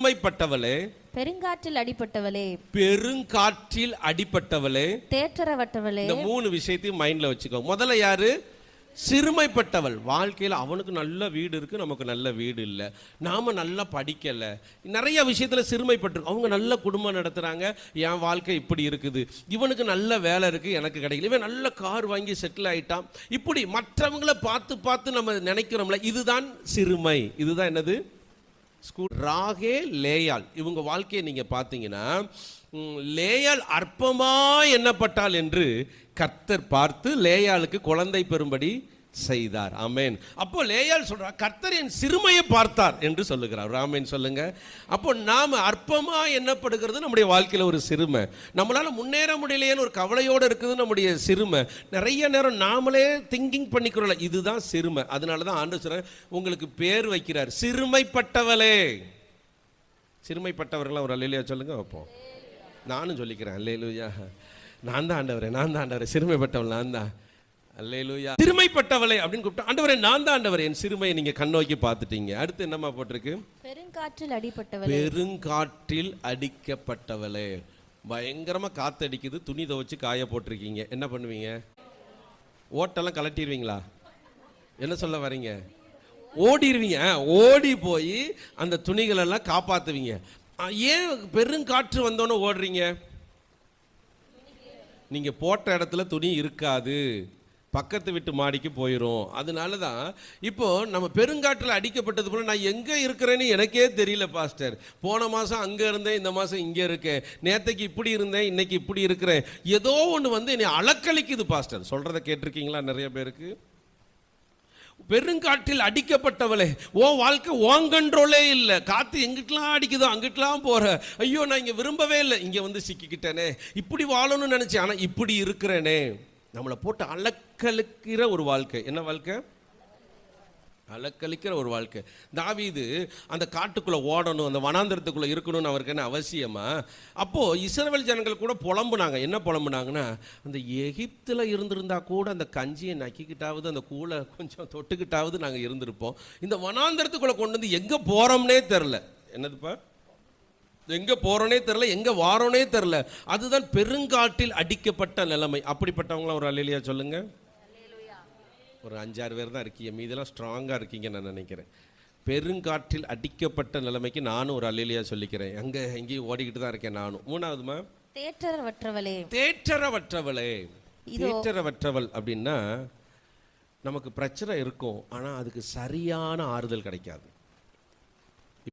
சிறுமைப்பட்டவளே, பெருங்காற்றில் அடிபட்டவளே, பெருங்காற்றில் அடிபட்டவளே, தேற்றரவட்டவளே. இந்த 3 விஷயத்தையும் மைண்ட்ல வச்சுக்கோ. முதல்ல யாரு? சிறுமைப்பட்டவள். வாழ்க்கையில் அவனுக்கு நல்ல வீடு இருக்கு, நமக்கு நல்ல வீடு இல்லை, நாம நல்லா படிக்கல, நிறைய விஷயத்துல சிறுமைப்பட்டிருக்கோம். அவங்க நல்ல குடும்பம் நடத்துறாங்க, என் வாழ்க்கை இப்படி இருக்குது. இவனுக்கு நல்ல வேலை இருக்கு, எனக்கு கிடைக்கல. இவன் நல்ல கார் வாங்கி செட்டில் ஆயிட்டான். இப்படி மற்றவங்களை பார்த்து பார்த்து நம்ம நினைக்கிறோம்ல, இதுதான் சிறுமை. இதுதான் என்னது? ராகே லேயாள் இவங்க வாழ்க்கையை நீங்க பார்த்தீங்கன்னா, லேயாள் அற்பமா எண்ணப்பட்டாள் என்று கர்த்தர் பார்த்து லேயாளுக்கு குழந்தை பெறும்படி செய்தார். ஆமென். அப்போ லேயாள் சொல்றா, கர்த்தர் என் சிறுமையை பார்த்தார் என்று சொல்லுகிறார். ஆமென் சொல்லுங்க. அப்போ நாம அற்பமா எண்ணப்படுகிறது நம்முடைய வாழ்க்கையில ஒரு சிறுமை. நம்மளால முன்னேற முடியலையேன்னு ஒரு கவலையோடு இருக்குது நம்முடைய சிறுமை. நிறைய நேரம் நாமளே திங்கிங் பண்ணிக்கிறோம்ல, இதுதான் சிறுமை. அதனால தான் ஆண்டவர் சொல்றார், உங்களுக்கு பேர் வைக்கிறார், சிறுமைப்பட்டவளே. சிறுமைப்பட்டவர்களாம் ஒரு அல்லேலூயா சொல்லுங்க வைப்போம். நானும் சொல்லிக்கிறேன் அல்லேலூயா. நான் தான் ஆண்டவரே, நான் தான் ஆண்டவரே, சிறுமைப்பட்டவள் நான் தான். அல்லேலூயா. சிறுமைப்பட்டவளே அப்படின்னு கூப்பிட்டா, ஆண்டவரே நான் தான் ஆண்டவரே, என் சிறுமையை நீங்க கண்ணோக்கி பார்த்துட்டீங்க. அடுத்து என்னமா போட்டிருக்கு? பெருங்காற்றில் அடிபட்டவளே. பெருங்காற்றில் அடிக்கப்பட்டவளே. பயங்கரமா காத்து அடிக்குது, துணி துவைச்சு காய போட்டிருக்கீங்க, என்ன பண்ணுவீங்க? ஓட்டெல்லாம் கலட்டிடுவீங்களா? என்ன சொல்ல வரீங்க? ஓடிடுவீங்க. ஓடி போய் அந்த துணிகள் எல்லாம் காப்பாத்துவீங்க. ஏன் பெருங்காற்று வந்தோன்னு ஓடுறீங்க? நீங்க போட்ட இடத்துல துணி இருக்காது, பக்கத்து வீட்டு மாடிக்கு போயிடும். அதனால தான் இப்போ நம்ம பெருங்காற்றில் அடிக்கப்பட்டது போல, நான் எங்கே இருக்கிறேன்னு எனக்கே தெரியல பாஸ்டர். போன மாதம் அங்கே இருந்தேன், இந்த மாதம் இங்கே இருக்கேன், நேற்றுக்கு இப்படி இருந்தேன், இன்னைக்கு இப்படி இருக்கிறேன். ஏதோ ஒன்று வந்து என்னை அலக்களிக்குது பாஸ்டர். சொல்கிறத கேட்டிருக்கீங்களா? நிறைய பேருக்கு. பெருங்காற்றில் அடிக்கப்பட்டவளே, ஓ வாழ்க்கை ஓன் கண்ட்ரோலே இல்லை, காற்று எங்கிட்டலாம் அடிக்குதோ அங்கிட்டலாம் போற. ஐயோ நான் இங்கே விரும்பவே இல்லை, இங்கே வந்து சிக்கிக்கிட்டேனே, இப்படி வாழணும்னு நினச்சேன், ஆனால் இப்படி இருக்கிறேனே. நம்மளை போட்டு அலக்களிக்கிற ஒரு வாழ்க்கை. என்ன வாழ்க்கை? அலக்களிக்கிற ஒரு வாழ்க்கை. தாவீது அந்த காட்டுக்குள்ளே ஓடணும், அந்த வனாந்திரத்துக்குள்ளே இருக்கணும்னு அவருக்கு என்ன அவசியமா? அப்போது இஸ்ரவேல் ஜனங்கள் கூட புலம்புனாங்க. என்ன புலம்புனாங்கன்னா, அந்த எகிப்தில் இருந்திருந்தா கூட அந்த கஞ்சியை நக்கிக்கிட்டாவது, அந்த கூளை கொஞ்சம் தொட்டுக்கிட்டாவது நாங்கள் இருந்திருப்போம். இந்த வனாந்திரத்துக்குள்ளே கொண்டு வந்து எங்கே போகிறோம்னே தெரில. என்னதுப்பா? எங்கே போகிறோனே தெரில, எங்கே வாரோனே தெரில. அதுதான் பெருங்காட்டில் அடிக்கப்பட்ட நிலைமை. அப்படிப்பட்டவங்களாம் ஒரு அல்லேலூயா சொல்லுங்க. ஒரு 5-6 பேர் தான் இருக்கீங்க, மீதெல்லாம் ஸ்ட்ராங்காக இருக்கீங்க நான் நினைக்கிறேன். பெருங்காற்றில் அடிக்கப்பட்ட நிலைமைக்கு நானும் ஒரு அல்லேலூயா சொல்லிக்கிறேன். எங்கேயும் ஓடிக்கிட்டு தான் இருக்கேன் நானும். மூணாவதுமா, தேற்றரவற்றவளே. தேற்றரவற்றவளே. தேற்றரவற்றவள் அப்படின்னா, நமக்கு பிரச்சனை இருக்கும், ஆனால் அதுக்கு சரியான ஆறுதல் கிடைக்காது.